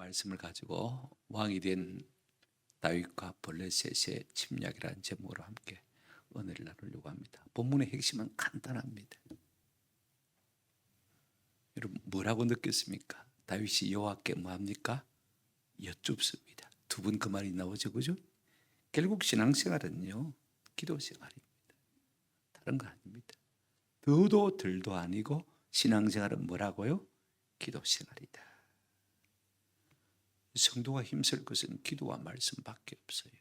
말씀을 가지고 왕이 된 다윗과 블레셋의 침략이라는 제목으로 함께 은혜를 나누려고 합니다. 본문의 핵심은 간단합니다. 여러분 뭐라고 느꼈습니까? 다윗이 여호와께 뭐합니까? 여쭙습니다. 두 번 그 말이 나오죠, 그죠? 결국 신앙생활은요 기도 생활입니다. 다른 거 아닙니다. 더도 덜도 아니고 신앙생활은 뭐라고요? 기도 생활이다. 성도가 힘쓸 것은 기도와 말씀밖에 없어요.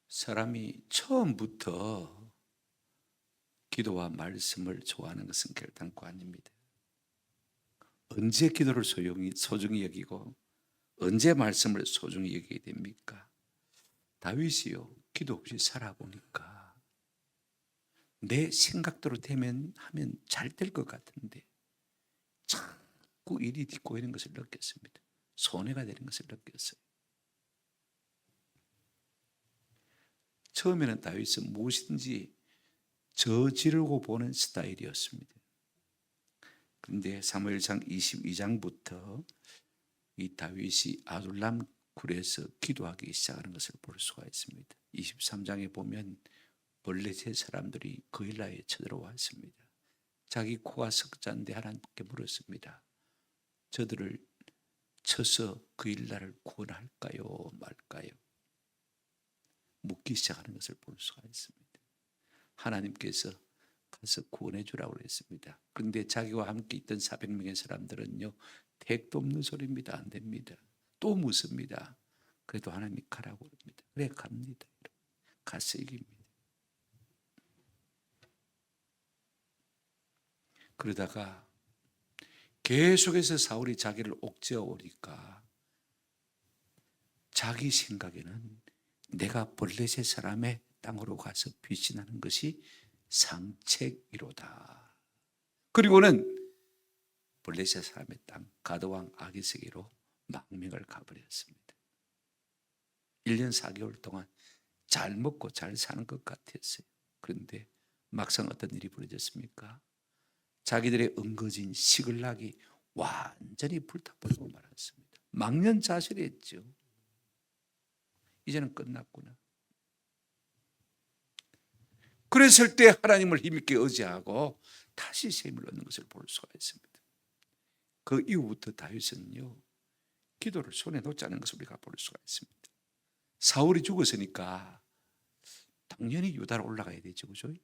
사람이 처음부터 기도와 말씀을 좋아하는 것은 결단코 아닙니다. 언제 기도를 소중히 여기고 언제 말씀을 소중히 여기게 됩니까? 다윗이요 기도 없이 살아보니까 내 생각대로 하면 잘 될 것 같은데 자꾸 일이 뒷꼬이는 것을 느꼈습니다. 손해가 되는 것을 느꼈어요. 처음에는 다윗은 무엇인지 저지르고 보는 스타일이었습니다. 그런데 사무엘상 22장부터 이 다윗이 아둘람 굴에서 기도하기 시작하는 것을 볼 수가 있습니다. 23장에 보면 블레셋 사람들이 그일라에 쳐들어왔습니다. 자기 코가 석자인데 하나님께 물었습니다. 저들을 쳐서 그일라를 구원할까요 말까요? 묻기 시작하는 것을 볼 수가 있습니다. 하나님께서 가서 구원해 주라고 그랬습니다. 그런데 자기와 함께 있던 400명의 사람들은요 택도 없는 소리입니다. 안 됩니다. 또 묻습니다. 그래도 하나님이 가라고 합니다. 그래 갑니다. 가서 이깁니다. 그러다가 계속해서 사울이 자기를 옥죄어 오니까 자기 생각에는 내가 블레셋 사람의 땅으로 가서 피신하는 것이 상책이로다. 그리고는 블레셋 사람의 땅 가드왕 아기스에게로 망명을 가버렸습니다. 1년 4개월 동안 잘 먹고 잘 사는 것 같았어요. 그런데 막상 어떤 일이 벌어졌습니까? 자기들의 엉거진 시글락이 완전히 불타버리고 말았습니다. 망연자실했죠. 이제는 끝났구나. 그랬을 때 하나님을 힘있게 의지하고 다시 셈을 얻는 것을 볼 수가 있습니다. 그 이후부터 다윗은요 기도를 손에 놓지 않은 것을 우리가 볼 수가 있습니다. 사울이 죽었으니까 당연히 유다로 올라가야 되죠, 그죠?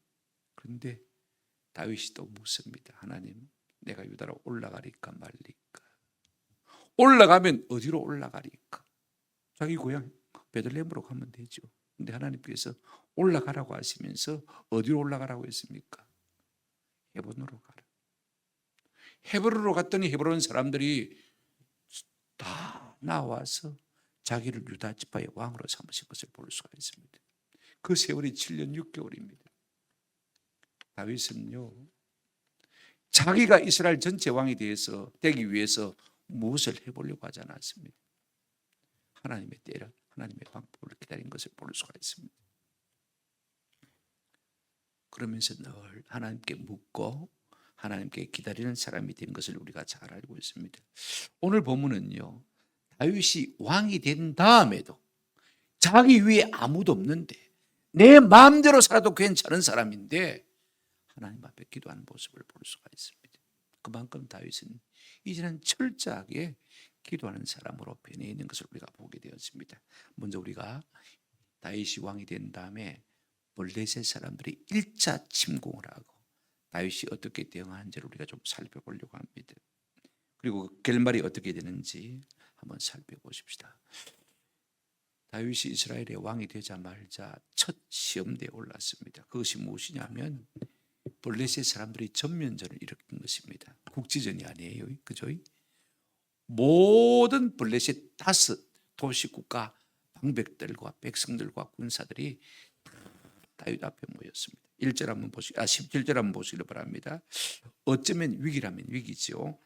그런데 다윗이 또 묻습니다. 하나님, 내가 유다로 올라가리까 말리까? 올라가면 어디로 올라가리까? 자기 고향 베들레헴으로 가면 되죠. 근데 하나님께서 올라가라고 하시면서 어디로 올라가라고 했습니까? 헤브론으로 가라. 헤브론으로 갔더니 헤브론 사람들이 다 나와서 자기를 유다 지파의 왕으로 삼으신 것을 볼 수가 있습니다. 그 세월이 7년 6개월입니다. 다윗은요 자기가 이스라엘 전체 왕이 되기 위해서 무엇을 해보려고 하지 않았습니다. 하나님의 때를 하나님의 방법을 기다린 것을 볼 수가 있습니다. 그러면서 늘 하나님께 묻고 하나님께 기다리는 사람이 된 것을 우리가 잘 알고 있습니다. 오늘 본문은요 다윗이 왕이 된 다음에도 자기 위에 아무도 없는데 내 마음대로 살아도 괜찮은 사람인데 하나님 앞에 기도하는 모습을 볼 수가 있습니다. 그만큼 다윗은 이제는 철저하게 기도하는 사람으로 변해 있는 것을 우리가 보게 되었습니다. 먼저 우리가 다윗이 왕이 된 다음에 블레셋 사람들이 1차 침공을 하고 다윗이 어떻게 대응하는지를 우리가 좀 살펴보려고 합니다. 그리고 결말이 어떻게 되는지 한번 살펴보십시다. 다윗이 이스라엘의 왕이 되자마자 첫 시험대에 올랐습니다. 그것이 무엇이냐면 블레셋 사람들이 전면전을 일으킨 것입니다. 국지전이 아니에요, 그죠? 모든 블레셋 5 도시국가 방백들과 백성들과 군사들이 다윗 앞에 모였습니다. 1절 한번 17절 한번 보시길 바랍니다. 어쩌면 위기라면 위기죠.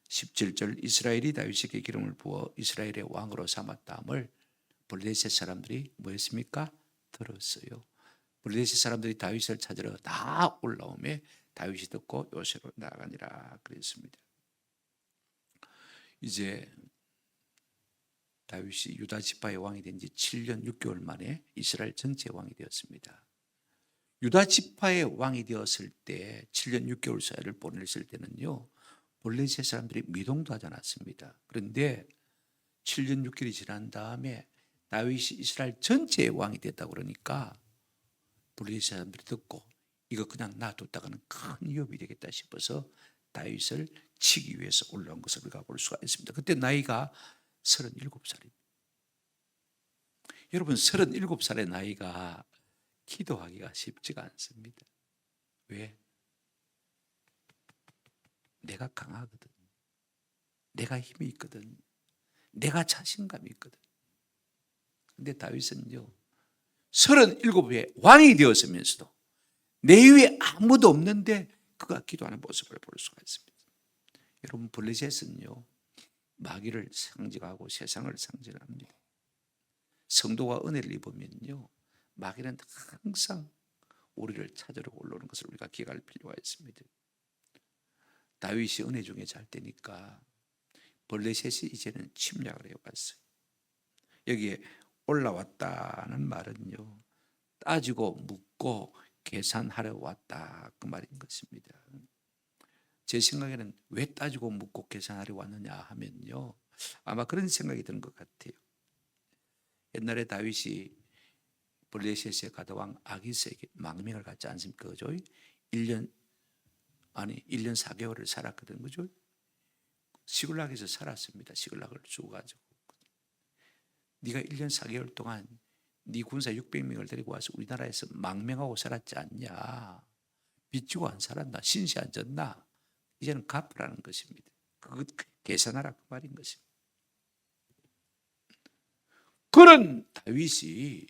17절 이스라엘이 다윗에게 기름을 부어 이스라엘의 왕으로 삼았다함을 블레셋 사람들이 뭐했습니까? 들었어요. 블레셋 사람들이 다윗을 찾으러 다 올라오매 다윗이 듣고 요새로 나아가니라 그랬습니다. 이제 다윗이 유다 지파의 왕이 된 지 7년 6개월 만에 이스라엘 전체 왕이 되었습니다. 유다 지파의 왕이 되었을 때 7년 6개월 사이를 보냈을 때는요, 블레셋 사람들이 미동도 하지 않았습니다. 그런데 7년 6개월이 지난 다음에 다윗이 이스라엘 전체의 왕이 됐다고 그러니까 블레셋 사람들이 듣고 이거 그냥 놔뒀다가는 큰 위협이 되겠다 싶어서 다윗을 치기 위해서 올라온 것을 우리가 볼 수가 있습니다. 그때 나이가 37살입니다. 여러분, 37살의 나이가 기도하기가 쉽지가 않습니다. 왜? 내가 강하거든. 내가 힘이 있거든. 내가 자신감이 있거든. 근데 다윗은요, 37의 왕이 되었으면서도 내 위에 아무도 없는데 그가 기도하는 모습을 볼 수가 있습니다. 여러분, 블레셋은요, 마귀를 상징하고 세상을 상징합니다. 성도가 은혜를 입으면요, 마귀는 항상 우리를 찾으러 올라오는 것을 우리가 기억할 필요가 있습니다. 다윗이 은혜 중에 잘 되니까 블레셋이 이제는 침략을 해왔어요. 여기에 올라왔다는 말은요, 따지고 묻고 계산하러 왔다 그 말인 것입니다. 제 생각에는 왜 따지고 묻고 계산하러 왔느냐 하면요, 아마 그런 생각이 드는 것 같아요. 옛날에 다윗이 블레셋의 가드왕 아기스에게 망명을 갖지 않습니까? 그죠? 1년 4개월을 살았거든. 그죠? 시글락에서 살았습니다. 시글락을 주고가지고. 네가 1년 4개월 동안 네 군사 600명을 데리고 와서 우리나라에서 망명하고 살았지 않냐? 빚지고 안 살았나? 신세 안 졌나? 이제는 갚으라는 것입니다. 그것 계산하라 그 말인 것입니다. 그런 다윗이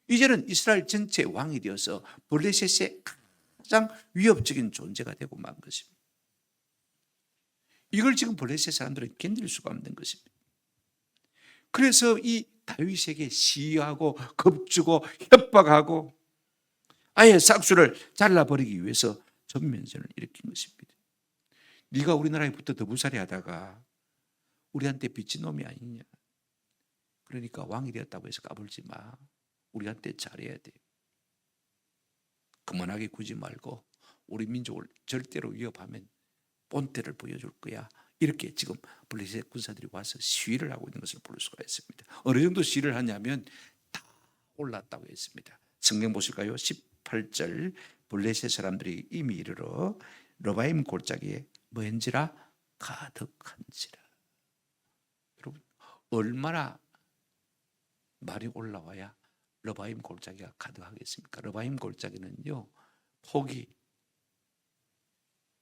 이제는 이스라엘 전체 왕이 되어서 블레셋의 가장 위협적인 존재가 되고 만 것입니다. 이걸 지금 블레셋 사람들은 견딜 수가 없는 것입니다. 그래서 이 다윗에게 시위하고 겁주고 협박하고 아예 싹수를 잘라버리기 위해서 전면전을 일으킨 것입니다. 네가 우리나라에 붙어 더부살이 하다가 우리한테 빚진 놈이 아니냐. 그러니까 왕이 되었다고 해서 까불지 마. 우리한테 잘해야 돼. 그만하게 구지 말고 우리 민족을 절대로 위협하면 본때를 보여줄 거야. 이렇게 지금 블레셋 군사들이 와서 시위를 하고 있는 것을 볼 수가 있습니다. 어느 정도 시위를 하냐면 다 올랐다고 했습니다. 성경 보실까요? 18절 블레셋 사람들이 이미 이르러 러바임 골짜기에 뭐한지라 가득한지라. 여러분, 얼마나 말이 올라와야 러바임 골짜기가 가득하겠습니까? 러바임 골짜기는요, 폭이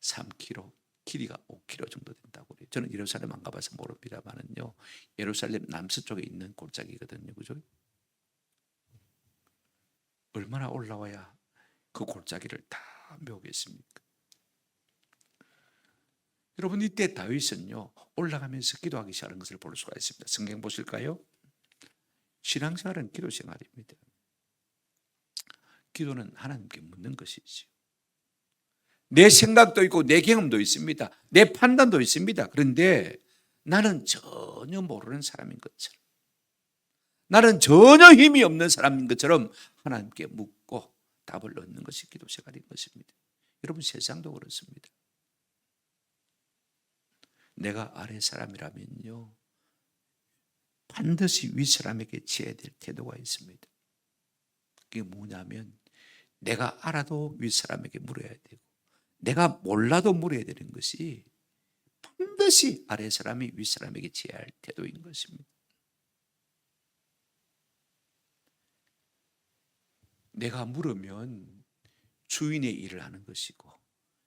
3km, 길이가 5km 정도 된다고 그래요. 저는 예루살렘 안 가봐서 모릅니다만은요, 예루살렘 남서쪽에 있는 골짜기거든요. 그죠? 얼마나 올라와야 그 골짜기를 다 메우겠습니까? 여러분, 이때 다윗은요, 올라가면서 기도하기 시작하는 것을 볼 수가 있습니다. 성경 보실까요? 신앙생활은 기도 생활입니다. 기도는 하나님께 묻는 것이죠. 내 생각도 있고 내 경험도 있습니다. 내 판단도 있습니다. 그런데 나는 전혀 모르는 사람인 것처럼, 나는 전혀 힘이 없는 사람인 것처럼 하나님께 묻고 답을 얻는 것이 기도 생활인 것입니다. 여러분, 세상도 그렇습니다. 내가 아래 사람이라면요, 반드시 위 사람에게 지어야 될 태도가 있습니다. 그게 뭐냐면 내가 알아도 위 사람에게 물어야 되고 내가 몰라도 물어야 되는 것이 반드시 아래 사람이 위 사람에게 지어야 할 태도인 것입니다. 내가 물으면 주인의 일을 하는 것이고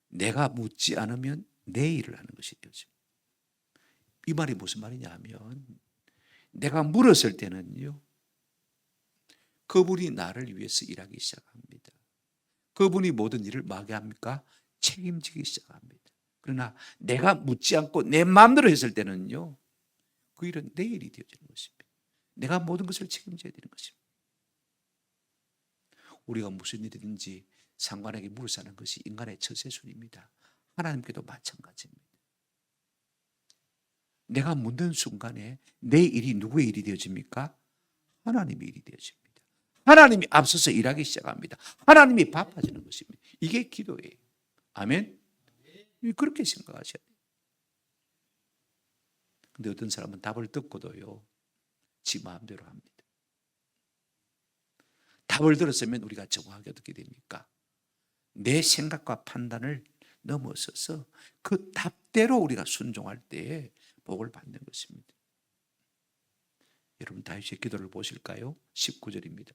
내가 묻지 않으면 내 일을 하는 것이 되어집니다. 이 말이 무슨 말이냐 하면 내가 물었을 때는요, 그분이 나를 위해서 일하기 시작합니다. 그분이 모든 일을 뭐하게 합니까? 책임지기 시작합니다. 그러나 내가 묻지 않고 내 마음대로 했을 때는요, 그 일은 내 일이 되어지는 것입니다. 내가 모든 것을 책임져야 되는 것입니다. 우리가 무슨 일이든지 상관에게 물을 사는 것이 인간의 처세술입니다. 하나님께도 마찬가지입니다. 내가 묻는 순간에 내 일이 누구의 일이 되어집니까? 하나님의 일이 되어집니다. 하나님이 앞서서 일하기 시작합니다. 하나님이 바빠지는 것입니다. 이게 기도예요. 아멘? 그렇게 생각하셔야 돼요. 근데 어떤 사람은 답을 듣고도요, 지 마음대로 합니다. 답을 들었으면 우리가 정확하게 어떻게 됩니까? 내 생각과 판단을 넘어서서 그 답대로 우리가 순종할 때에 복을 받는 것입니다. 여러분 다윗의 기도를 보실까요? 19절입니다.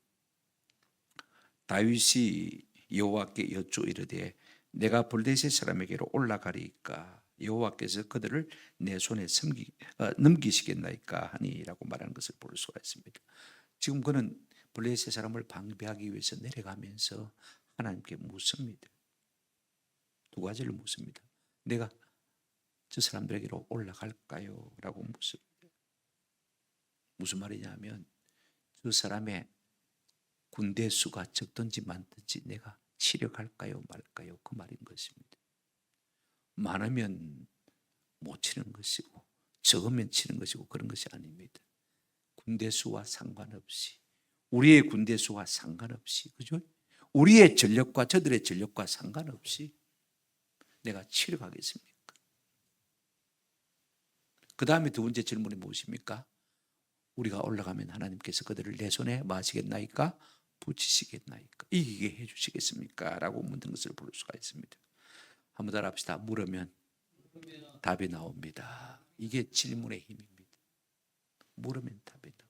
다윗이 여호와께 여쭈 이르되 내가 블레셋 사람에게로 올라가리이까 여호와께서 그들을 내 손에 넘기시겠나이까 하니라고 말하는 것을 볼 수가 있습니다. 지금 그는 블레셋 사람을 방비하기 위해서 내려가면서 하나님께 묻습니다. 두 가지를 묻습니다. 내가 저 사람들에게로 올라갈까요? 라고 묻습니다. 무슨 말이냐면 저 사람의 군대 수가 적든지 많든지 내가 치려갈까요 말까요? 그 말인 것입니다. 많으면 못 치는 것이고 적으면 치는 것이고 그런 것이 아닙니다. 군대 수와 상관없이, 우리의 군대 수와 상관없이, 그죠? 우리의 전력과 저들의 전력과 상관없이 내가 치려가겠습니까? 그 다음에 두 번째 질문이 무엇입니까? 우리가 올라가면 하나님께서 그들을 내 손에 마시겠나이까? 붙이시겠나이까? 이기게 해주시겠습니까? 라고 묻는 것을 볼 수가 있습니다. 한번 따라 합시다. 물으면 답이 나옵니다. 이게 질문의 힘입니다. 물으면 답이 나옵니다.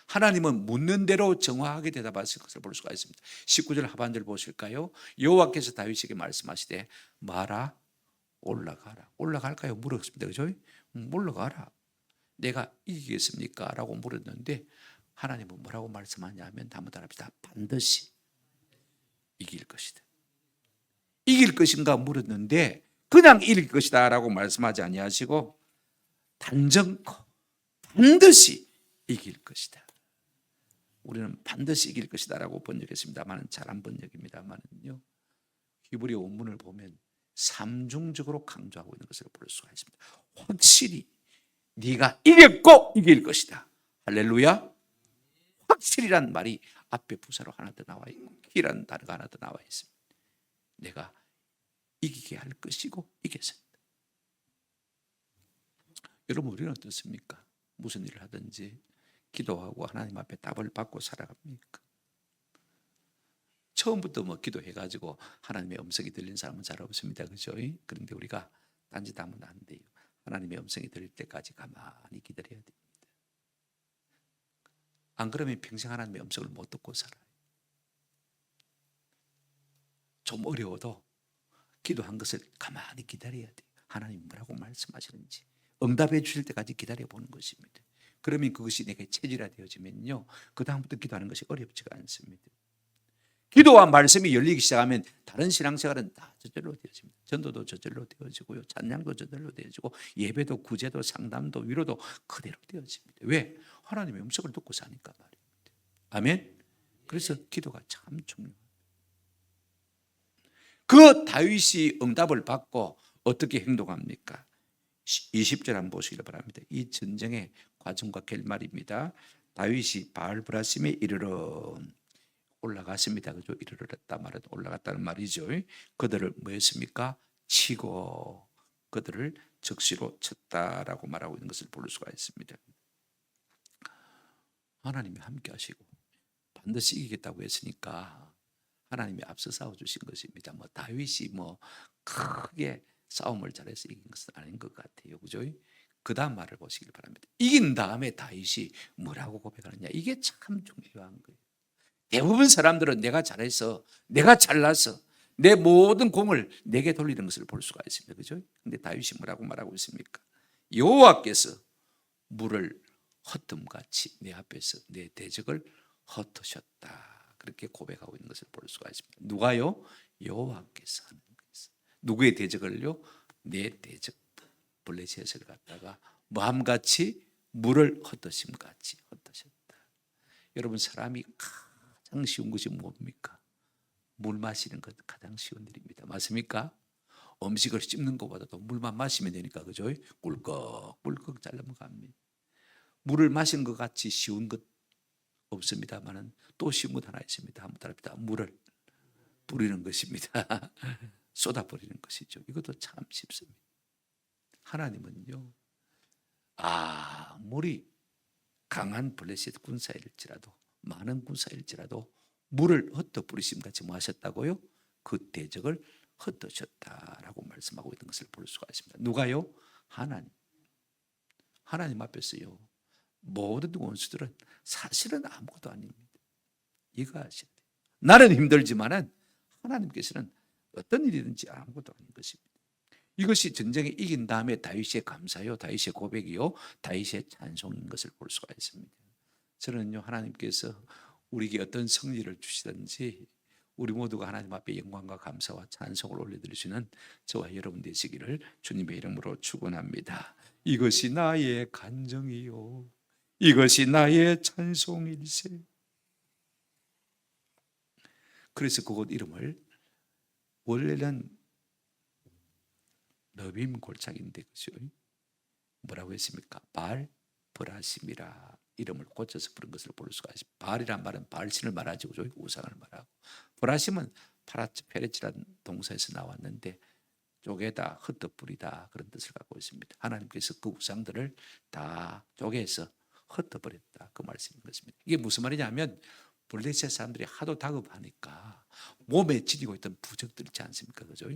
하나님은 묻는 대로 정확하게 대답하실 것을 볼 수가 있습니다. 19절 하반절 보실까요? 여호와께서 다윗에게 말씀하시되 마라 올라가라. 올라갈까요? 물었습니다. 그죠? 올라가라. 내가 이기겠습니까? 라고 물었는데 하나님은 뭐라고 말씀하냐면 한번 따라합시다. 반드시 이길 것이다. 이길 것인가 물었는데 그냥 이길 것이다 라고 말씀하지 아니하시고 단정코 반드시 이길 것이다. 우리는 반드시 이길 것이다 라고 번역했습니다만 잘한 번역입니다만요, 히브리 원문을 보면 삼중적으로 강조하고 있는 것을 볼 수가 있습니다. 확실히 네가 이겼고 이길 것이다. 할렐루야. 확실히란 말이 앞에 부사로 하나 더 나와 있고 키라는 단어가 하나 더 나와 있습니다. 내가 이기게 할 것이고 이겼습니다. 여러분 우리는 어떻습니까? 무슨 일을 하든지 기도하고 하나님 앞에 답을 받고 살아갑니까? 처음부터 뭐 기도해가지고 하나님의 음성이 들리는 사람은 잘 없습니다. 그죠? 그런데 우리가 딴짓하면 안 돼요. 하나님의 음성이 들릴 때까지 가만히 기다려야 됩니다. 안 그러면 평생 하나님의 음성을 못 듣고 살아요. 좀 어려워도 기도한 것을 가만히 기다려야 돼요. 하나님 뭐라고 말씀하시는지 응답해 주실 때까지 기다려보는 것입니다. 그러면 그것이 내게 체질화되어지면요, 그 다음부터 기도하는 것이 어렵지가 않습니다. 기도와 말씀이 열리기 시작하면 다른 신앙생활은 다 저절로 되어집니다. 전도도 저절로 되어지고요, 찬양도 저절로 되어지고 예배도 구제도 상담도 위로도 그대로 되어집니다. 왜? 하나님의 음성을 듣고 사니까 말입니다. 아멘. 그래서 기도가 참 중요합니다. 그 다윗이 응답을 받고 어떻게 행동합니까? 20절 한번 보시기 바랍니다. 이 전쟁의 과정과 결말입니다. 다윗이 바알브라심에 이르러 올라갔습니다. 그죠? 이르렀다 말은 올라갔다는 말이죠. 그들을 뭐 했습니까? 치고 그들을 적시로 쳤다라고 말하고 있는 것을 볼 수가 있습니다. 하나님이 함께 하시고 반드시 이기겠다고 했으니까 하나님이 앞서 싸워주신 것입니다. 뭐 다윗이 뭐 크게 싸움을 잘해서 이긴 것은 아닌 것 같아요. 그죠? 그 다음 말을 보시길 바랍니다. 이긴 다음에 다윗이 뭐라고 고백하느냐, 이게 참 중요한 거예요. 대부분 사람들은 내가 잘해서, 내가 잘나서 내 모든 공을 내게 돌리는 것을 볼 수가 있습니다. 그죠? 근데 다윗이 뭐라고 말하고 있습니까? 여호와께서 물을 헛됨같이 내 앞에서 내 대적을 헛으셨다. 그렇게 고백하고 있는 것을 볼 수가 있습니다. 누가요? 여호와께서 하는 것이죠. 누구의 대적을요? 내 대적 블레셋을 갖다가 마음같이 물을 헛으심같이 헛으셨다. 여러분 사람이 가장 쉬운 것이 뭡니까? 물 마시는 것 가장 쉬운 일입니다. 맞습니까? 음식을 씹는 것보다도 물만 마시면 되니까, 그죠? 꿀꺽꿀꺽 잘 넘어갑니다. 물을 마시는 것 같이 쉬운 것 없습니다만은 또 쉬운 것 하나 있습니다. 한번 따라합니다. 물을 뿌리는 것입니다. 쏟아 버리는 것이죠. 이것도 참 쉽습니다. 하나님은요, 아무리 강한 블레셋 군사일지라도, 많은 군사일지라도 물을 흩어 뿌리심 같이 뭐 하셨다고요? 그 대적을 흩으셨다라고 말씀하고 있는 것을 볼 수가 있습니다. 누가요? 하나님. 하나님 앞에서요, 모든 원수들은 사실은 아무것도 아닙니다. 이거 아셔야 돼요. 나는 힘들지만은 하나님께서는 어떤 일이든지 아무것도 아닌 것입니다. 이것이 전쟁에 이긴 다음에 다윗의 감사요, 다윗의 고백이요, 다윗의 찬송인 것을 볼 수가 있습니다. 저는요, 하나님께서 우리에게 어떤 승리를 주시든지 우리 모두가 하나님 앞에 영광과 감사와 찬송을 올려드릴 수 있는 저와 여러분 되시기를 주님의 이름으로 축원합니다. 이것이 나의 간정이요, 이것이 나의 찬송일세. 그래서 그곳 이름을 원래는 너빔 골짜기인데, 그죠? 뭐라고 했습니까? 발 브라심이라 이름을 고쳐서 부른 것을 볼 수가 있습니다. 발이란 말은 발신을 말하죠, 그죠? 우상을 말하고, 브라심은 페레치라는 동사에서 나왔는데 쪼개다, 흩어뿌리다 그런 뜻을 갖고 있습니다. 하나님께서 그 우상들을 다 쪼개서 흩어버렸다, 그 말씀인 것입니다. 이게 무슨 말이냐면 블레셋 사람들이 하도 다급하니까 몸에 지니고 있던 부적들 있지 않습니까, 그죠?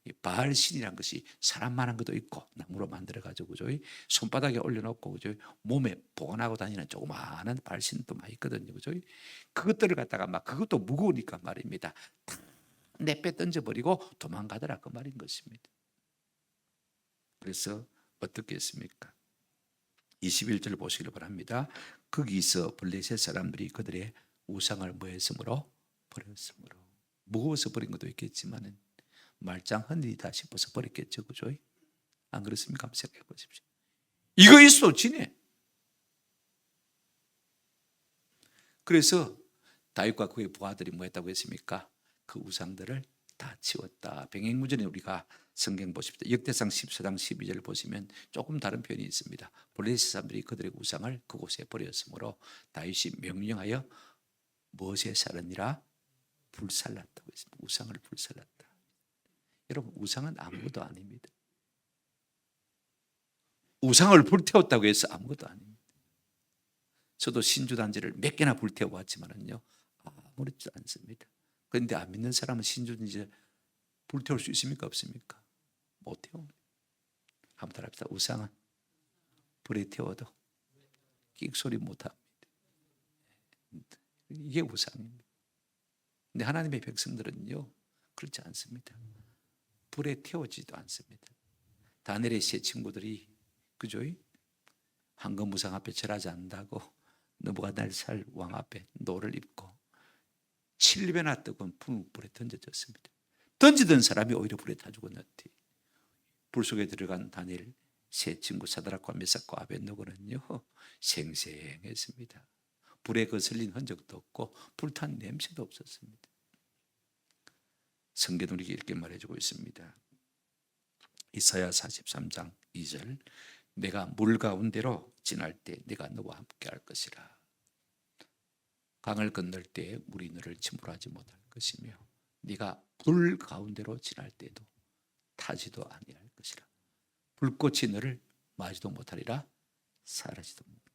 이 바알신이라는 것이 사람만한 것도 있고 나무로 만들어 가지고, 그죠? 손바닥에 올려놓고, 그죠? 몸에 보관하고 다니는 조그마한 바알신도 많이 있거든요, 그죠? 그것들을 갖다가 막, 그것도 무거우니까 말입니다, 내빼 던져버리고 도망가더라, 그 말인 것입니다. 그래서 어떻게 했습니까? 21절 보시기를 바랍니다. 거기서 블레셋 사람들이 그들의 우상을 뭐 했으므로? 버렸으므로. 무거워서 버린 것도 있겠지만은 말짱 흔들리다 싶어서 버렸겠죠, 그죠? 안 그렇습니까? 한번 생각해 보십시오. 이거 있어 지네. 그래서 다윗과 그의 부하들이 뭐 했다고 했습니까? 그 우상들을 다 치웠다. 병행무전에 우리가 성경 보십시오. 역대상 14장 12절 보시면 조금 다른 표현이 있습니다. 블레셋 사람들이 그들의 우상을 그곳에 버렸으므로 다윗이 명령하여 무엇에 살았니라? 불살랐다고 했습니다. 우상을 불살랐다. 여러분, 우상은 아무것도 아닙니다. 우상을 불태웠다고 해서 아무것도 아닙니다. 저도 신주단지를 몇 개나 불태워봤지만은요, 아무렇지도 않습니다. 그런데 안 믿는 사람은 신주단지 불태울 수 있습니까? 없습니까? 못 태웁니다. 한번 따라합시다. 우상은 불에 태워도 끽소리 못합니다. 이게 우상입니다. 근데 하나님의 백성들은요, 그렇지 않습니다. 불에 태워지도 않습니다. 다니엘의 세 친구들이, 그죠? 황금 우상 앞에 절하지 않는다고 느부갓네살 왕 앞에 노를 입고 7배나 뜨거운 불에 던져졌습니다. 던지던 사람이 오히려 불에 타 죽었는데, 불 속에 들어간 다니엘 세 친구 사드락과 메삭과 아벳느고는요, 생생했습니다. 불에 거슬린 흔적도 없고 불탄 냄새도 없었습니다. 성경은 우리에게 이렇게 말해주고 있습니다. 이사야 43장 2절, 내가 물 가운데로 지날 때 내가 너와 함께 할 것이라. 강을 건널 때 물이 너를 침몰하지 못할 것이며 네가 불 가운데로 지날 때도 타지도 아니할 것이라. 불꽃이 너를 마지도 못하리라, 사라지도 못하리라.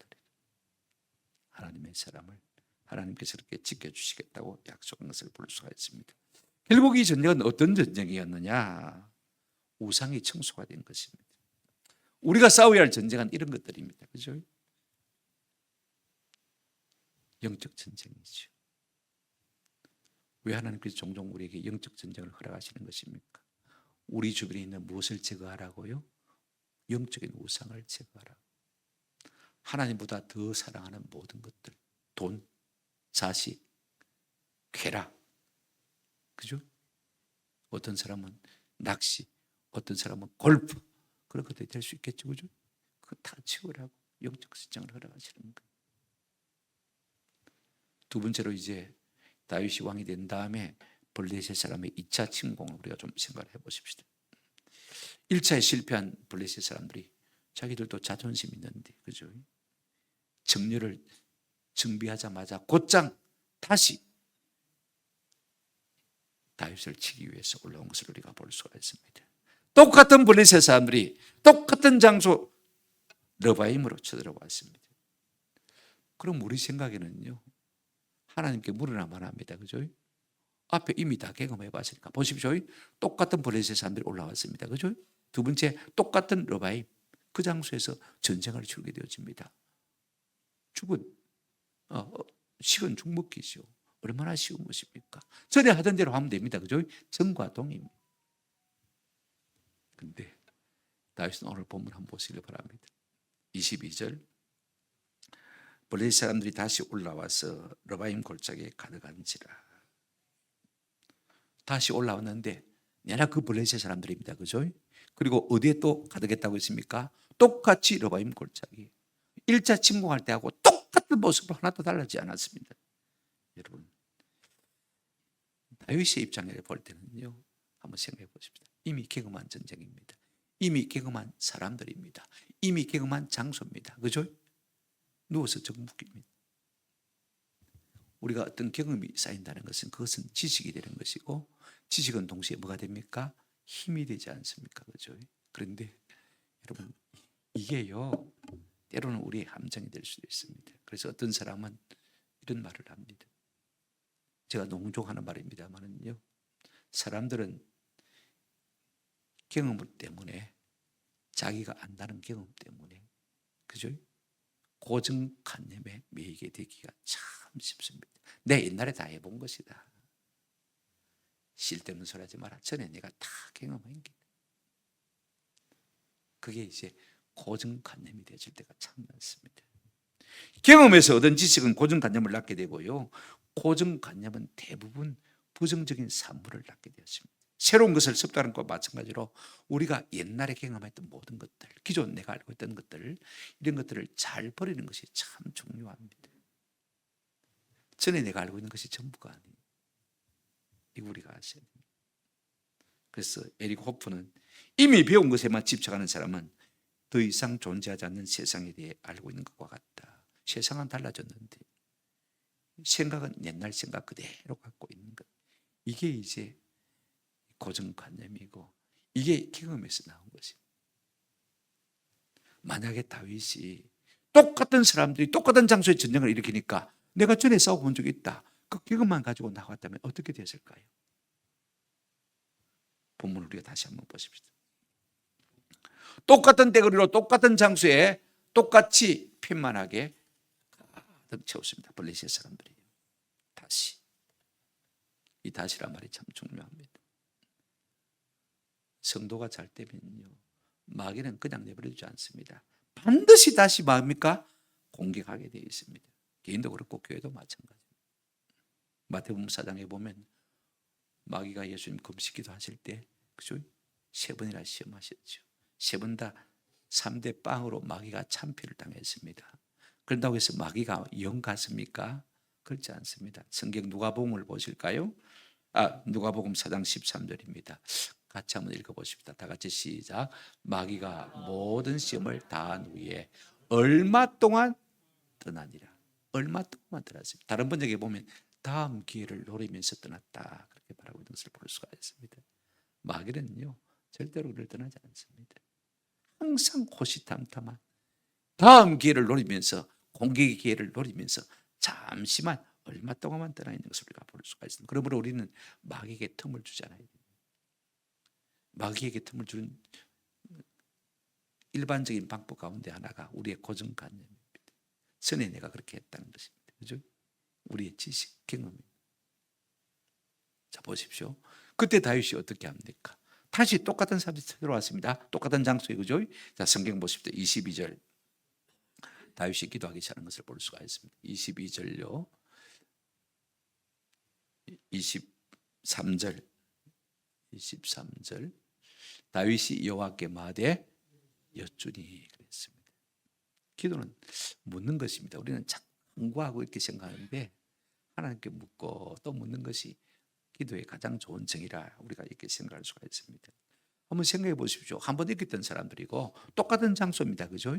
하나님의 사람을 하나님께서 이렇게 지켜주시겠다고 약속한 것을 볼 수가 있습니다. 결국 이 전쟁은 어떤 전쟁이었느냐? 우상이 청소가 된 것입니다. 우리가 싸워야 할 전쟁은 이런 것들입니다. 그죠? 영적 전쟁이죠. 왜 하나님께서 종종 우리에게 영적 전쟁을 허락하시는 것입니까? 우리 주변에 있는 무엇을 제거하라고요? 영적인 우상을 제거하라. 하나님보다 더 사랑하는 모든 것들, 돈, 자식, 쾌락, 그죠? 어떤 사람은 낚시, 어떤 사람은 골프, 그런 것들이 될 수 있겠죠, 그죠? 그거 다 치우라고 영적 전쟁을 허락하시는 거예요. 두 번째로 이제 다윗이 왕이 된 다음에 블레셋 사람의 2차 침공을 우리가 좀 생각을 해보십시다. 1차에 실패한 블레셋 사람들이 자기들도 자존심 있는데, 그죠? 정렬을 정비하자마자 곧장 다시 다윗을 치기 위해서 올라온 것을 우리가 볼 수가 있습니다. 똑같은 블레셋 사람들이 똑같은 장소 르바임으로 쳐들어왔습니다. 그럼 우리 생각에는요, 하나님께 물으나 마나합니다. 그죠? 앞에 이미 다 경험해 봤으니까. 보십시오. 똑같은 블레셋 사람들이 올라왔습니다. 그죠? 두 번째, 똑같은 르바임. 그 장소에서 전쟁을 치르게 되어집니다. 죽은 식은 죽먹기죠. 얼마나 쉬운 것입니까? 전에 하던 대로 하면 됩니다. 그죠? 정과 동입니다. 근데 다윗은 오늘 본문 한번 보시길 바랍니다. 22절, 블레셋 사람들이 다시 올라와서 르바임 골짜기에 가득한지라. 다시 올라왔는데 내나 그 블레셋 사람들입니다. 그죠? 그리고 어디에 또 가득했다고 했습니까? 똑같이 르바임 골짜기. 1차 침공할 때하고 똑같은 모습으로 하나도 달라지지 않았습니다. 여러분, 다윗의 입장에 볼 때는요, 한번 생각해 보십시다. 이미 경험한 전쟁입니다. 이미 경험한 사람들입니다. 이미 경험한 장소입니다. 그죠? 누워서 정복입니다. 우리가 어떤 경험이 쌓인다는 것은 그것은 지식이 되는 것이고, 지식은 동시에 뭐가 됩니까? 힘이 되지 않습니까? 그죠? 그런데 여러분, 이게요, 때로는 우리의 함정이 될 수도 있습니다. 그래서 어떤 사람은 이런 말을 합니다. 제가 농종하는 말입니다만은요, 사람들은 경험 때문에, 자기가 안다는 경험 때문에, 그죠? 고정관념에 매이게 되기가 참 쉽습니다. 내 옛날에 다 해본 것이다. 쓸데없는 소리 하지 마라. 전에 내가 다 경험한 게. 그게 이제 고정관념이 되어질 때가 참 많습니다. 경험에서 얻은 지식은 고정관념을 낳게 되고요, 고정관념은 대부분 부정적인 산물을 낳게 되었습니다. 새로운 것을 습득하는 것과 마찬가지로 우리가 옛날에 경험했던 모든 것들, 기존 내가 알고 있던 것들, 이런 것들을 잘 버리는 것이 참 중요합니다. 전에 내가 알고 있는 것이 전부가 아니에요. 이거 우리가 아셔야 됩니다. 그래서 에릭 호프는 이미 배운 것에만 집착하는 사람은 더 이상 존재하지 않는 세상에 대해 알고 있는 것과 같다. 세상은 달라졌는데 생각은 옛날 생각 그대로 갖고 있는 것. 이게 이제 고정관념이고, 이게 경험에서 나온 것입니다. 만약에 다윗이 똑같은 사람들이 똑같은 장소에 전쟁을 일으키니까 내가 전에 싸워본 적이 있다, 그 경험만 가지고 나왔다면 어떻게 됐을까요? 본문을 우리가 다시 한번 보십시다. 똑같은 대거리로 똑같은 장소에 똑같이 편만하게 가득 채웠습니다. 블레셋 사람들이. 다시. 이 다시란 말이 참 중요합니다. 성도가 잘 되면요, 마귀는 그냥 내버려두지 않습니다. 반드시 다시 뭡니까? 공격하게 되어 있습니다. 개인도 그렇고 교회도 마찬가지입니다. 마태복음 4장에 보면 마귀가 예수님 금식기도 하실 때, 그죠? 3번이나 시험하셨죠. 3번 다 3대 빵으로 마귀가 참패를 당했습니다. 그런다고 해서 마귀가 영 같습니까? 그렇지 않습니다. 성경 누가복음을 보실까요? 누가복음 4장 13절입니다. 같이 한번 읽어보십시다. 다 같이 시작. 마귀가 모든 시험을 다한 후에 얼마 동안 떠나니라. 얼마 동안 떠났습니다. 다른 번역에 보면 다음 기회를 노리면서 떠났다, 그렇게 말하고 있는 것을 볼 수가 있습니다. 마귀는요, 절대로 우리를 떠나지 않습니다. 항상 호시탐탐한 다음 기회를 노리면서, 공격의 기회를 노리면서 잠시만 얼마 동안만 떠나 있는 것을 우리가 볼 수가 있습니다. 그러므로 우리는 마귀에게 틈을 주잖아요. 마귀에게 틈을 주는 일반적인 방법 가운데 하나가 우리의 고정관념입니다. 전에 내가 그렇게 했다는 것입니다. 그죠? 우리의 지식, 경험입니다. 자, 보십시오. 그때 다윗이 어떻게 합니까? 다시 똑같은 사람이 들어왔습니다. 똑같은 장소에, 그죠? 자, 성경 보십시오. 22절. 다윗이 기도하기 시작하는 것을 볼 수가 있습니다. 22절요. 23절. 다윗이 여호와께 말하되 여쭈니 그랬습니다. 기도는 묻는 것입니다. 우리는 자꾸 구하고 이렇게 생각하는데 하나님께 묻고 또 묻는 것이 기도의 가장 좋은 정의라 우리가 이렇게 생각할 수가 있습니다. 한번 생각해 보십시오. 한번 이겼던 사람들이고 똑같은 장소입니다. 그죠?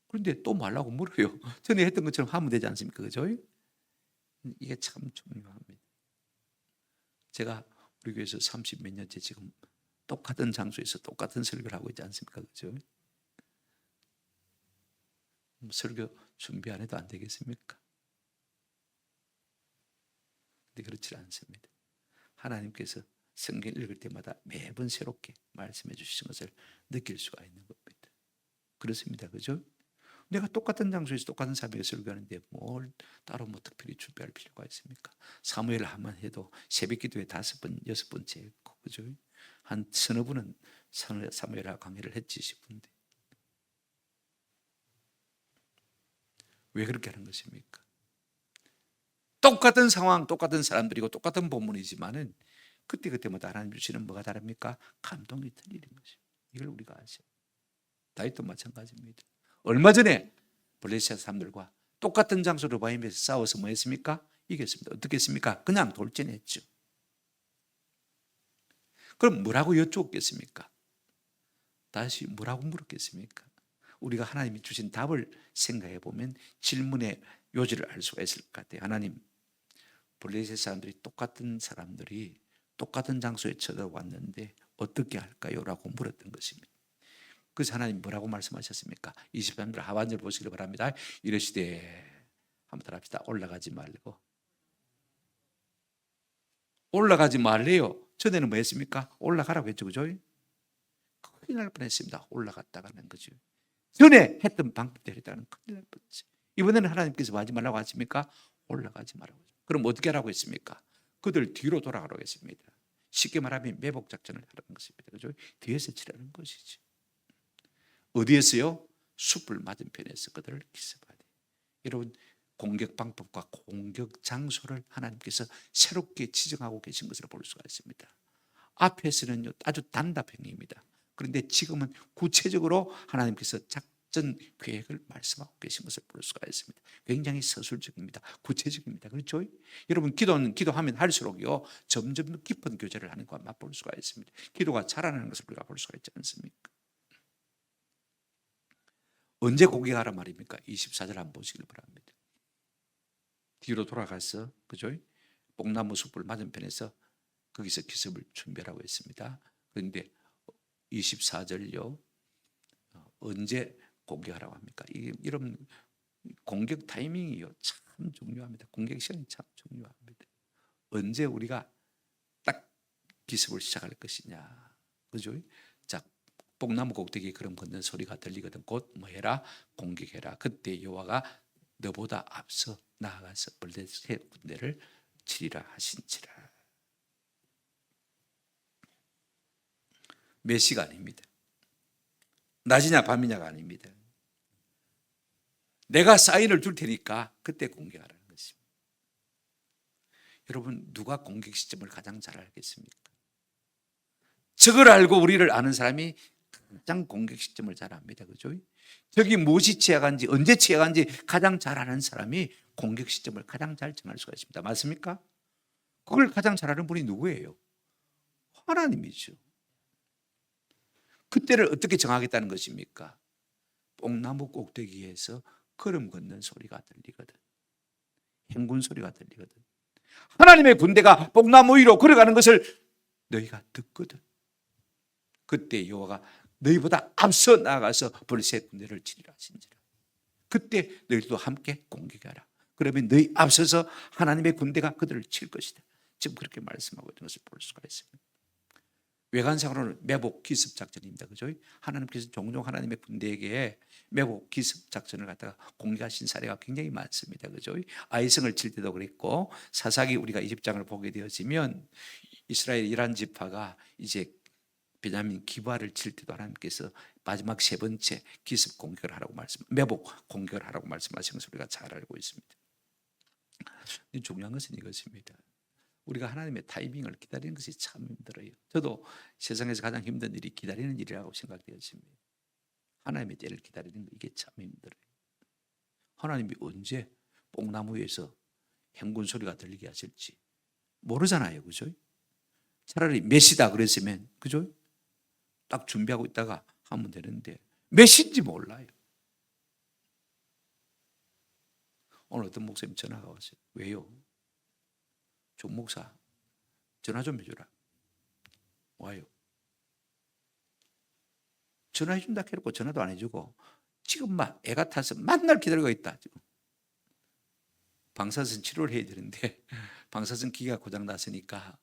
그런데 또 말라고 물어요. 전에 했던 것처럼 하면 되지 않습니까? 그죠? 이게 참 중요합니다. 제가 우리 교회에서 30 몇 년째 지금 똑같은 장소에서 똑같은 설교를 하고 있지 않습니까? 그죠? 설교 준비 안 해도 안 되겠습니까? 근데 그렇지 않습니다. 하나님께서 성경 읽을 때마다 매번 새롭게 말씀해 주시는 것을 느낄 수가 있는 겁니다. 그렇습니다. 그죠? 내가 똑같은 장소에서 똑같은 사람에게 설교하는데 뭘 따로 뭐 특별히 준비할 필요가 있습니까? 사무엘 한번 해도 새벽 기도에 5번, 6번째 했고, 그죠? 한 서너 분은 사무엘하 강의를 했지 싶은데 왜 그렇게 하는 것입니까? 똑같은 상황, 똑같은 사람들이고 똑같은 본문이지만은 그때그때마다 하나님 주시는 뭐가 다릅니까? 감동이 틀리는 것입니다. 이걸 우리가 아셔야 돼요. 다윗도 마찬가지입니다. 얼마 전에 블레셋 사람들과 똑같은 장소로 바임에서 싸워서 뭐 했습니까? 이겼습니다. 어떻게 했습니까? 그냥 돌진했죠. 그럼 뭐라고 여쭈었겠습니까? 다시 뭐라고 물었겠습니까? 우리가 하나님이 주신 답을 생각해 보면 질문의 요지를 알 수가 있을 것 같아요. 하나님, 블레셋 사람들이 똑같은 사람들이 똑같은 장소에 쳐들어왔는데 어떻게 할까요? 라고 물었던 것입니다. 그래서 하나님 뭐라고 말씀하셨습니까? 23절 하반절 보시기 바랍니다. 이러시되 한번 따라 합시다. 올라가지 말고. 올라가지 말래요. 전에는 뭐 했습니까? 올라가라고 했죠. 그죠? 큰일 날 뻔했습니다. 올라갔다가는 거죠. 전에 했던 방법대로 했다는 큰일 날 뻔했어요. 이번에는 하나님께서 뭐 하지 말라고 하십니까? 올라가지 말라고. 그럼 어떻게 하라고 했습니까? 그들 뒤로 돌아가라고 했습니다. 쉽게 말하면 매복 작전을 하라는 것입니다. 그죠? 뒤에서 치라는 것이죠. 어디에서요? 숲을 맞은편에서 그들을 기습하되. 여러분, 공격 방법과 공격 장소를 하나님께서 새롭게 지정하고 계신 것을 볼 수가 있습니다. 앞에서는 아주 단답형입니다. 그런데 지금은 구체적으로 하나님께서 작전 계획을 말씀하고 계신 것을 볼 수가 있습니다. 굉장히 서술적입니다. 구체적입니다. 그렇죠? 여러분, 기도하면 할수록요 점점 더 깊은 교제를 하는 것과 맛볼 수가 있습니다. 기도가 자라나는 것을 우리가 볼 수가 있지 않습니까? 언제 공격하라 말입니까? 24절 한번 보시길 바랍니다. 뒤로 돌아가서, 그죠? 뽕나무 숲을 맞은편에서 거기서 기습을 준비하라고 했습니다. 그런데 24절요, 언제 공격하라고 합니까? 이런 공격 타이밍이요, 참 중요합니다. 공격 시간이 참 중요합니다. 언제 우리가 딱 기습을 시작할 것이냐, 그죠? 자, 뽕나무 꼭대기에 그럼 걷는 소리가 들리거든. 곧 뭐해라? 공격해라. 그때 여호와가 너보다 앞서 나아가서 블레셋 군대를 치리라 하신지라. 몇 시간입니다. 낮이냐 밤이냐가 아닙니다. 내가 사인을 줄 테니까 그때 공격하라는 것입니다. 여러분, 누가 공격 시점을 가장 잘 알겠습니까? 적을 알고 우리를 아는 사람이 가장 공격 시점을 잘 압니다. 그죠? 적이 무엇이 취약한지, 언제 취약한지 가장 잘 아는 사람이 공격 시점을 가장 잘 정할 수가 있습니다. 맞습니까? 그걸 가장 잘 아는 분이 누구예요? 하나님이죠. 그때를 어떻게 정하겠다는 것입니까? 뽕나무 꼭대기에서 걸음 걷는 소리가 들리거든. 행군 소리가 들리거든. 하나님의 군대가 뽕나무 위로 걸어가는 것을 너희가 듣거든. 그때 여호와가 너희보다 앞서 나아가서 블레셋 군대를 치리라 하신지라. 그때 너희도 함께 공격하라. 그러면 너희 앞서서 하나님의 군대가 그들을 칠 것이다. 지금 그렇게 말씀하고 있는 것을 볼 수가 있습니다. 외관상으로는 매복 기습 작전입니다. 그죠? 하나님께서 종종 하나님의 군대에게 매복 기습 작전을 갖다가 공개하신 사례가 굉장히 많습니다. 그죠? 아이성을 칠 때도 그랬고, 사사기 우리가 20장을 보게 되어지면 이스라엘 11지파가 이제 베냐민 기브아를 칠 때도 하나님께서 마지막 세 번째 기습 공격을 하라고 매복 공격을 하라고 말씀하신 것을 우리가 잘 알고 있습니다. 중요한 것은 이것입니다. 우리가 하나님의 타이밍을 기다리는 것이 참 힘들어요. 저도 세상에서 가장 힘든 일이 기다리는 일이라고 생각되었습니다. 하나님의 때를 기다리는 거, 이게 참 힘들어요. 하나님이 언제 뽕나무 위에서 행군 소리가 들리게 하실지, 모르잖아요. 그죠? 차라리 메시다 그랬으면, 그죠? 딱 준비하고 있다가 하면 되는데, 메시인지 몰라요. 오늘 어떤 목사님 전화가 왔어요. 왜요? 조 목사, 전화 좀 해주라. 와요. 전화해준다 해놓고 전화도 안 해주고, 지금 막 애가 타서 만날 기다리고 있다. 지금. 방사선 치료를 해야 되는데, 방사선 기가 고장 났으니까,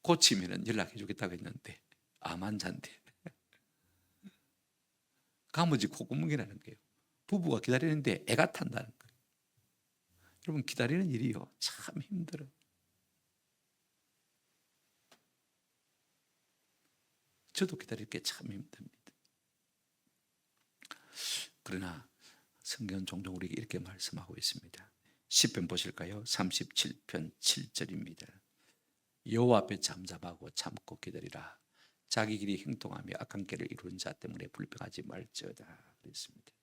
고치면은 연락해 주겠다고 했는데, 암 환자인데. 가무지 콧구멍이 나는 거예요. 부부가 기다리는데 애가 탄다는 거예요. 여러분, 기다리는 일이요, 참 힘들어요. 저도 기다릴 게 참 힘듭니다. 그러나 성경은 종종 우리에게 이렇게 말씀하고 있습니다. 시편 보실까요? 37편 7절입니다. 여호와 앞에 잠잠하고 참고 기다리라. 자기 길이 행동하며 악한 길을 이루는 자 때문에 불평하지 말지어다 그랬습니다.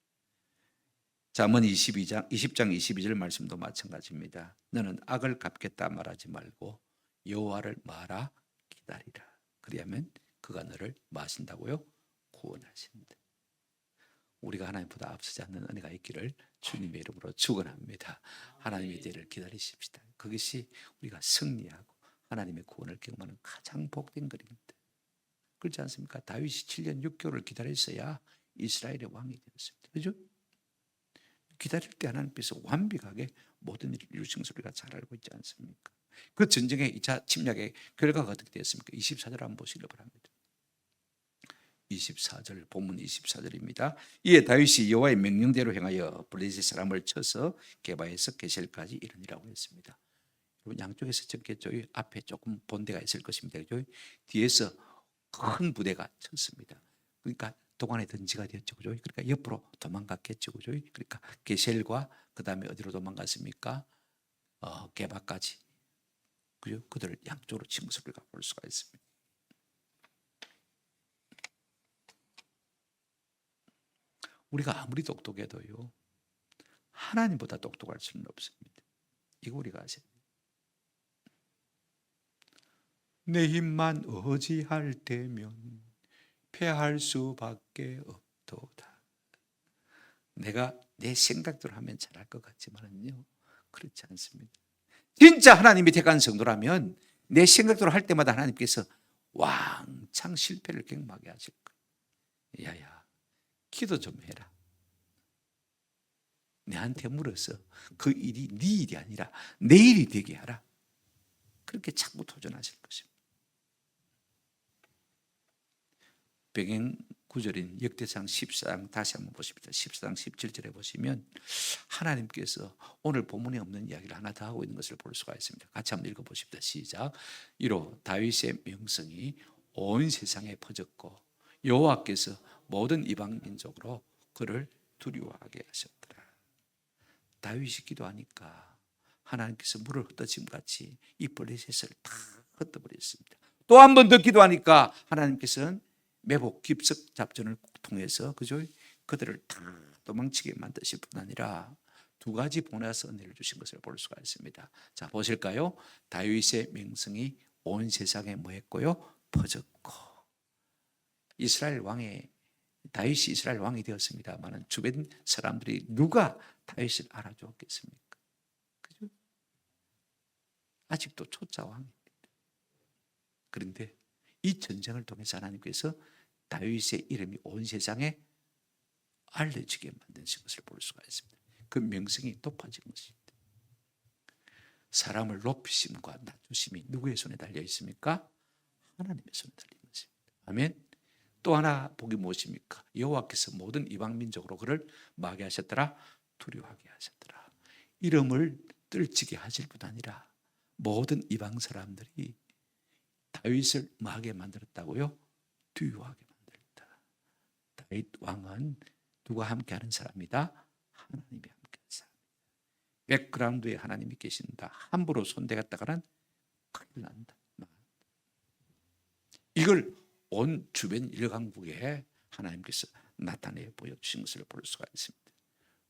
잠언 20장 22절 말씀도 마찬가지입니다. 너는 악을 갚겠다 말하지 말고 여호와를 말하 기다리라. 그리하면 그가 너를 마신다고요? 구원하신다. 우리가 하나님보다 앞서지 않는 은혜가 있기를 주님의 이름으로 축원합니다. 하나님의 때를 기다리십시다. 그것이 우리가 승리하고 하나님의 구원을 경험하는 가장 복된 것입니다. 그렇지 않습니까? 다윗이 7년 6개월을 기다렸어야 이스라엘의 왕이 되었습니다. 그렇죠? 기다릴 때 하나님께서 완벽하게 모든 일을 이루신 것을 우리가 잘 알고 있지 않습니까? 그 전쟁의 2차 침략의 결과가 어떻게 되었습니까? 24절 한번 보시기 바랍니다. 24절, 본문 24절입니다. 이에 다윗이 여호와의 명령대로 행하여 블레셋 사람을 쳐서 게바에서 게셀까지 이르니라고 했습니다. 양쪽에서 적겠죠. 앞에 조금 본대가 있을 것입니다. 그죠? 뒤에서 큰 부대가 쳤습니다. 그러니까 동안의 던지가 되었죠. 그죠? 그러니까 옆으로 도망갔겠죠. 그죠? 그러니까 게셀과 그 다음에 어디로 도망갔습니까? 게바까지. 그죠? 그들을 양쪽으로 친 것을 우리가 볼 수가 있습니다. 우리가 아무리 똑똑해도요, 하나님보다 똑똑할 수는 없습니다. 이거 우리가 아셔야 돼요. 내 힘만 의지할 때면 패할 수밖에 없도다. 내가 내 생각대로 하면 잘할 것 같지만요, 그렇지 않습니다. 진짜 하나님이 택한 성도라면 내 생각대로 할 때마다 하나님께서 왕창 실패를 경험하게 하실 거예요. 야야, 기도 좀 해라. 내한테 물어서 그 일이 네 일이 아니라 내 일이 되게 하라. 그렇게 자꾸 도전하실 것입니다. 배경 구절인 역대상 14장 다시 한번 보십니다. 14장 17절에 보시면 하나님께서 오늘 본문에 없는 이야기를 하나 더 하고 있는 것을 볼 수가 있습니다. 같이 한번 읽어보십니다. 시작. 이로 다윗의 명성이 온 세상에 퍼졌고 여호와께서 모든 이방 민족으로 그를 두려워하게 하셨더라. 다윗이 기도하니까 하나님께서 물을 흩어짐 같이 이 블레셋을 다 흩어버렸습니다. 또 한 번 더 기도하니까 하나님께서는 매복 깁석 작전을 통해서 그죠? 그들을 다 도망치게 만드실 뿐 아니라 두 가지 보너스 은혜를 주신 것을 볼 수가 있습니다. 자, 보실까요? 다윗의 명성이 온 세상에 뭐했고요? 퍼졌고. 다윗이 이스라엘 왕이 되었습니다만 주변 사람들이 누가 다윗을 알아주었겠습니까? 그죠? 아직도 초짜 왕입니다. 그런데 이 전쟁을 통해서 하나님께서 다윗의 이름이 온 세상에 알려지게 만드신 것을 볼 수가 있습니다. 그 명성이 높아진 것입니다. 사람을 높이심과 낮추심이 누구의 손에 달려 있습니까? 하나님의 손에 달린 것입니다. 아멘. 또 하나 복이 무엇입니까? 여호와께서 모든 이방 민족으로 그를 마게 하셨더라, 두려워하게 하셨더라. 이름을 떨치게 하실 뿐 아니라 모든 이방 사람들이 다윗을 마게 만들었다고요? 두려워하게 만들었다. 다윗 왕은 누가 함께하는 사람이다? 하나님이 함께하는 사람. 백그라운드에 하나님이 계신다. 함부로 손대갔다가는 큰일 난다. 이걸 온 주변 일강국에 하나님께서 나타내 보여주신 것을 볼 수가 있습니다.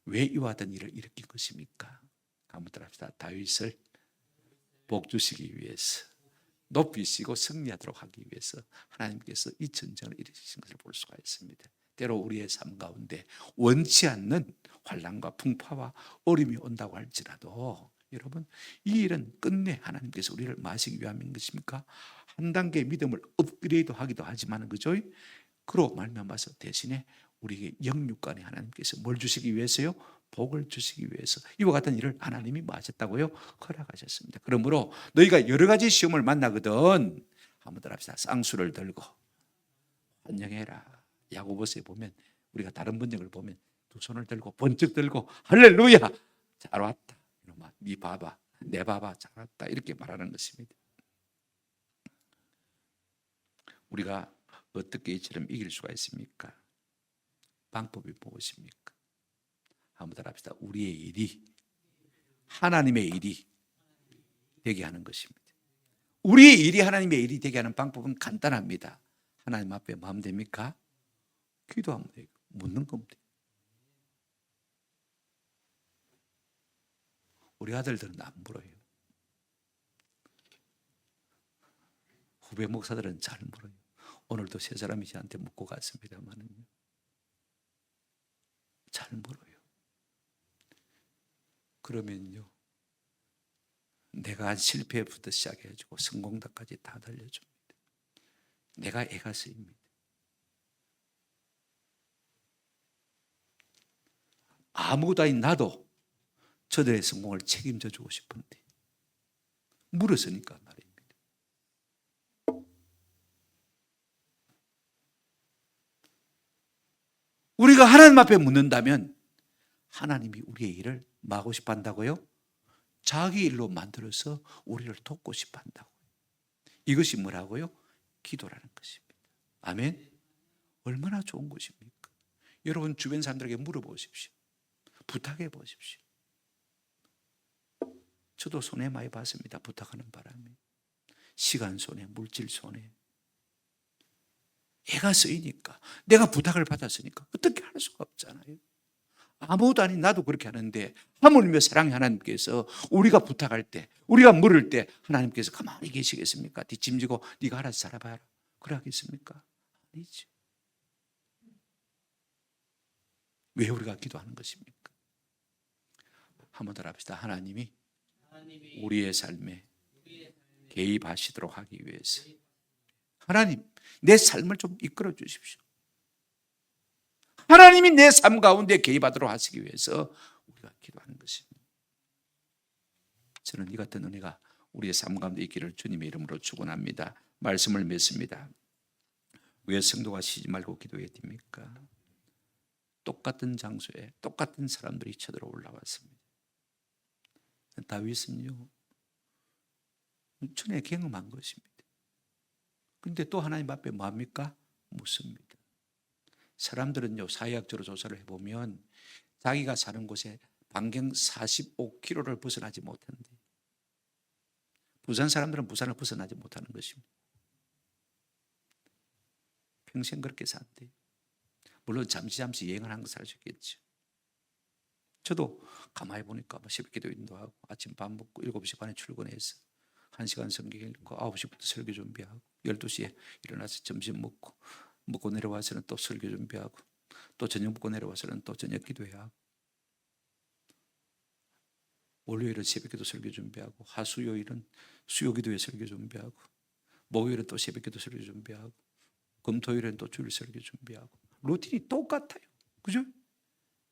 왜 이와 같은 일을 일으킨 것입니까? 한번 따라합시다. 다윗을 복 주시기 위해서, 높이시고 승리하도록 하기 위해서 하나님께서 이 전쟁을 일으키신 것을 볼 수가 있습니다. 때로 우리의 삶 가운데 원치 않는 환난과 풍파와 어려움이 온다고 할지라도 여러분, 이 일은 끝내 하나님께서 우리를 마시기 위함인 것입니까? 한 단계 믿음을 업그레이드 하기도 하지만, 그죠? 그로 말미암아서 대신에 우리에게 영육간에 하나님께서 뭘 주시기 위해서요? 복을 주시기 위해서 이와 같은 일을 하나님이 하셨다고요? 허락하셨습니다. 그러므로 너희가 여러 가지 시험을 만나거든 한번 합시다. 쌍수를 들고 환영해라. 야고보서에 보면, 우리가 다른 번역을 보면 두 손을 들고 번쩍 들고 할렐루야, 잘 왔다, 이놈아 네 봐봐, 내 봐봐, 잘 왔다, 이렇게 말하는 것입니다. 우리가 어떻게 이처럼 이길 수가 있습니까? 방법이 무엇입니까? 한번 합시다. 우리의 일이 하나님의 일이 되게 하는 것입니다. 우리의 일이 하나님의 일이 되게 하는 방법은 간단합니다. 하나님 앞에 뭐 하면 됩니까? 기도하면 돼요. 묻는 겁니다. 우리 아들들은 안 물어요. 후배 목사들은 잘 물어요. 오늘도 세 사람이 저한테 묻고 갔습니다만은요, 잘 물어요. 그러면요, 내가 한 실패부터 시작해가지고 성공담까지 다 들려줍니다. 내가 애가 쓰입니다. 아무것도 아닌 나도 저들의 성공을 책임져 주고 싶은데 물었으니까 말입니다. 우리가 하나님 앞에 묻는다면 하나님이 우리의 일을 막고 싶어 한다고요? 자기 일로 만들어서 우리를 돕고 싶어 한다고요. 이것이 뭐라고요? 기도라는 것입니다. 아멘. 얼마나 좋은 것입니까? 여러분 주변 사람들에게 물어보십시오. 부탁해 보십시오. 저도 손해 많이 봤습니다. 부탁하는 바람에. 시간 손해, 물질 손해. 애가 쓰이니까, 내가 부탁을 받았으니까 어떻게 할 수가 없잖아요. 아무것도 아닌 나도 그렇게 하는데 하물며 사랑의 하나님께서 우리가 부탁할 때, 우리가 물을 때 하나님께서 가만히 계시겠습니까? 뒷짐지고 네가 알아서 살아봐라, 그래 하겠습니까? 아니지. 왜 우리가 기도하는 것입니까? 한번 더 합시다. 하나님이 우리의 삶에 개입하시도록 하기 위해서, 하나님 내 삶을 좀 이끌어 주십시오. 하나님이 내 삶 가운데 개입하도록 하시기 위해서 우리가 기도하는 것입니다. 저는 이 같은 은혜가 우리의 삶 가운데 있기를 주님의 이름으로 축원합니다. 말씀을 맺습니다. 왜 성도가 쉬지 말고 기도해야 됩니까? 똑같은 장소에 똑같은 사람들이 쳐들어 올라왔습니다. 다윗은요, 전에 경험한 것입니다. 그런데 또 하나님 앞에 뭐합니까? 묻습니다. 사람들은요, 사회학적으로 조사를 해보면 자기가 사는 곳에 반경 45km를 벗어나지 못한대. 부산 사람들은 부산을 벗어나지 못하는 것입니다. 평생 그렇게 산대. 물론 잠시 여행을 한 것을 알 수 있겠죠. 저도 가만히 보니까 새벽기도 인도하고 아침 밥 먹고 7시 반에 출근해서 1시간 성경 읽고 9시부터 설교 준비하고 12시에 일어나서 점심 먹고 내려와서는 또 설교 준비하고 또 저녁 먹고 내려와서는 또 저녁 기도해야 하고, 월요일은 새벽기도 설교 준비하고, 화수요일은 수요기도회 설교 준비하고, 목요일은 또 새벽기도 설교 준비하고, 금토일은 또 주일 설교 준비하고, 루틴이 똑같아요. 그죠?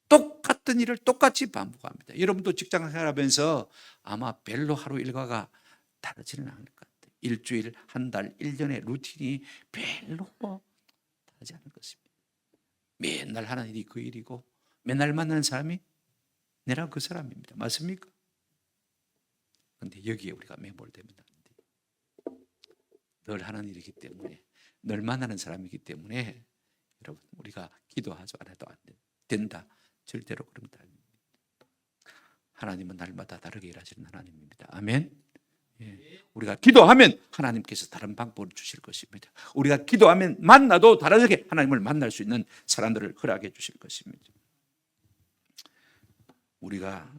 똑같은 일을 똑같이 반복합니다. 여러분도 직장 생활하면서 아마 별로 하루 일과가 다르지는 않을 것 같아요. 일주일, 한 달, 1년의 루틴이 별로 다르지 않을 것입니다. 맨날 하는 일이 그 일이고 맨날 만나는 사람이 내랑 그 사람입니다. 맞습니까? 그런데 여기에 우리가 매몰되면 안 돼요. 늘 하는 일이기 때문에, 늘 만나는 사람이기 때문에 여러분, 우리가 기도하지 않아도 안 된다. 절대로 그런 것 아닙니다. 하나님은 날마다 다르게 일하시는 하나님입니다. 아멘. 예. 우리가 기도하면 하나님께서 다른 방법을 주실 것입니다. 우리가 기도하면 만나도 다르게 하나님을 만날 수 있는 사람들을 허락해 주실 것입니다. 우리가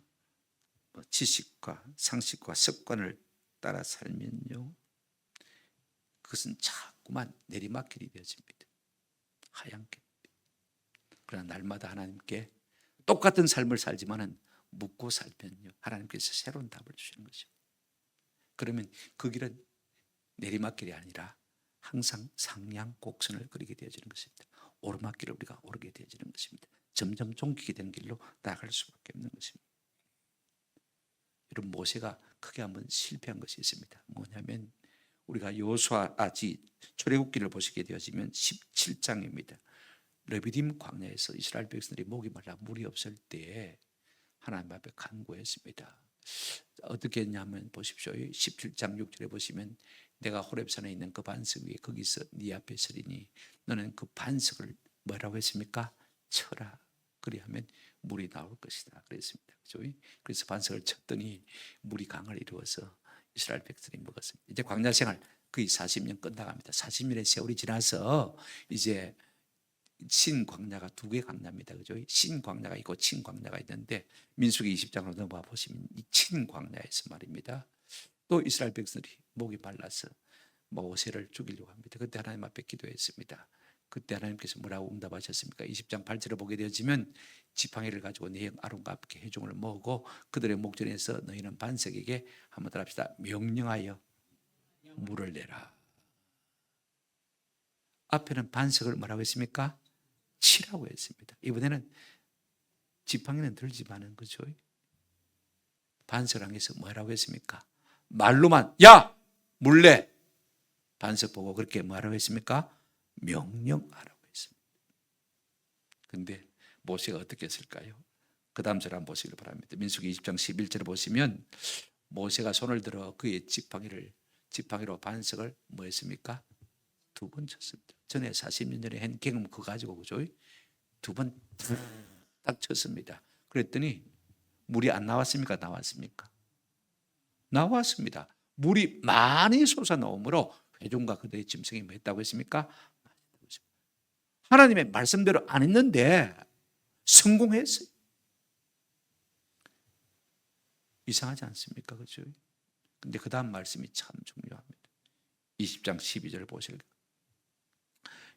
지식과 상식과 습관을 따라 살면요, 그것은 자꾸만 내리막길이 되어집니다. 하얀 길. 그러나 날마다 하나님께 똑같은 삶을 살지만은 묻고 살면요, 하나님께서 새로운 답을 주시는 것입니다. 그러면 그 길은 내리막길이 아니라 항상 상향 곡선을 그리게 되어지는 것입니다. 오르막길을 우리가 오르게 되어지는 것입니다. 점점 종기게 되는 길로 나아갈 수밖에 없는 것입니다. 여러분, 모세가 크게 한번 실패한 것이 있습니다. 뭐냐면 우리가 출애굽기를 보시게 되어지면 17장입니다. 르비딤 광야에서 이스라엘 백성들이 목이 말라 물이 없을 때에 하나님 앞에 간구했습니다. 어떻게 했냐면 보십시오. 17장 6절에 보시면 내가 호렙산에 있는 그 반석 위에 거기서 네 앞에 서리니 너는 그 반석을 뭐라고 했습니까? 쳐라. 그리하면 물이 나올 것이다 그랬습니다. 그렇죠? 그래서 반석을 쳤더니 물이 강을 이루어서 이스라엘 백성이 먹었습니다. 이제 광야 생활 거의 40년 끝나갑니다. 40년의 세월이 지나서 이제 신광야가 두 개 광야입니다. 그죠? 신광야가 있고 친광야가 있는데 민수기 20장으로 넘어가 보시면 이 친광야에서 말입니다. 또 이스라엘 백성들이 목이 말라서 모세를 죽이려고 합니다. 그때 하나님 앞에 기도했습니다. 그때 하나님께서 뭐라고 응답하셨습니까? 20장 8절을 보게 되어지면 지팡이를 가지고 네 형 아론과 함께 회중을 모으고 그들의 목전에서 너희는 반석에게 한번 더 합시다. 명령하여 물을 내라. 앞에는 반석을 뭐라고 했습니까? 치라고 했습니다. 이번에는 지팡이는 들지만은 그죠? 반석을 향해서 뭐라고 했습니까? 말로만 야! 물내! 반석 보고 그렇게 뭐라고 했습니까? 명령하라고 했습니다. 근데 모세가 어떻게 했을까요? 그 다음 절 한번 보시길 바랍니다. 민수기 20장 11절을 보시면 모세가 손을 들어 그의 지팡이로 반석을 뭐 했습니까? 두 번 쳤습니다. 전에 40년 전에 한 경험 그거 가지고 그죠? 두 번 딱 쳤습니다. 그랬더니 물이 안 나왔습니까? 나왔습니까? 나왔습니다. 물이 많이 솟아나오므로 회중과 그들의 짐승이 뭐 했다고 했습니까? 하나님의 말씀대로 안 했는데 성공했어요. 이상하지 않습니까? 그죠? 근데 그 다음 말씀이 참 중요합니다. 20장 12절을 보실까요?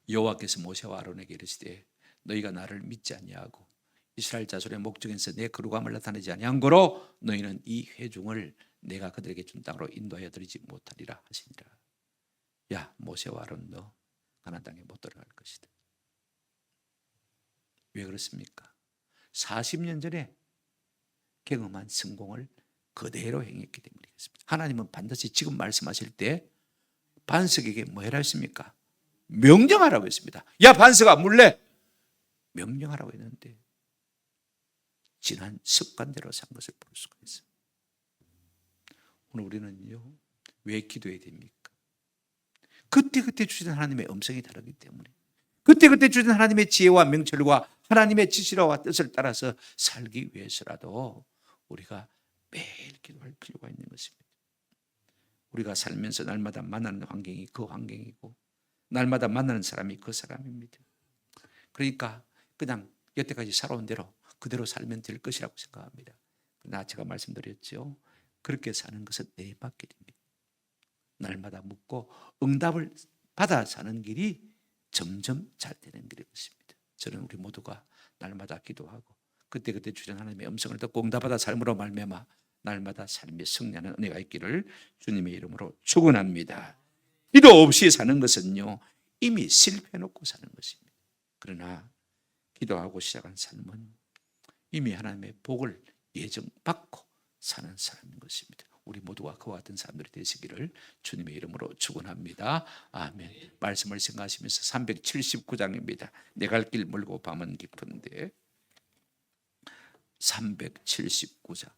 여호와께서 모세와 아론에게 이르시되 너희가 나를 믿지 아니하고 이스라엘 자손의 목전에서 내 거룩함을 나타내지 아니한 거로 너희는 이 회중을 내가 그들에게 준 땅으로 인도하여 드리지 못하리라 하시니라. 야 모세와 아론 너 가나안 땅에 못 들어갈 것이다. 왜 그렇습니까? 40년 전에 경험한 성공을 그대로 행했기 때문이겠습니다. 하나님은 반드시 지금 말씀하실 때 반석에게 뭐 해라 했습니까? 명령하라고 했습니다. 야 반석아 물내! 명령하라고 했는데 지난 습관대로 산 것을 볼 수가 있습니다. 오늘 우리는요 왜 기도해야 됩니까? 그때그때 주시는 하나님의 음성이 다르기 때문에 그때그때 주시는 하나님의 지혜와 명철과 하나님의 지시와 뜻을 따라서 살기 위해서라도 우리가 매일 기도할 필요가 있는 것입니다. 우리가 살면서 날마다 만나는 환경이 그 환경이고 날마다 만나는 사람이 그 사람입니다. 그러니까 그냥 여태까지 살아온 대로 그대로 살면 될 것이라고 생각합니다. 그러나 제가 말씀드렸죠. 그렇게 사는 것은 내리막길입니다. 날마다 묻고 응답을 받아 사는 길이 점점 잘 되는 길인 것입니다. 저는 우리 모두가 날마다 기도하고 그때그때 주신 하나님의 음성을 듣고 응답받아 삶으로 말미암아 날마다 삶의 승리하는 은혜가 있기를 주님의 이름으로 축원합니다. 기도 없이 사는 것은요 이미 실패해놓고 사는 것입니다. 그러나 기도하고 시작한 삶은 이미 하나님의 복을 예정받고 사는 사람인 것입니다. 우리 모두가 그와 같은 사람들이 되시기를 주님의 이름으로 축원합니다. 아멘. 말씀을 생각하시면서 379장입니다. 내 갈 길 멀고 밤은 깊은데 379장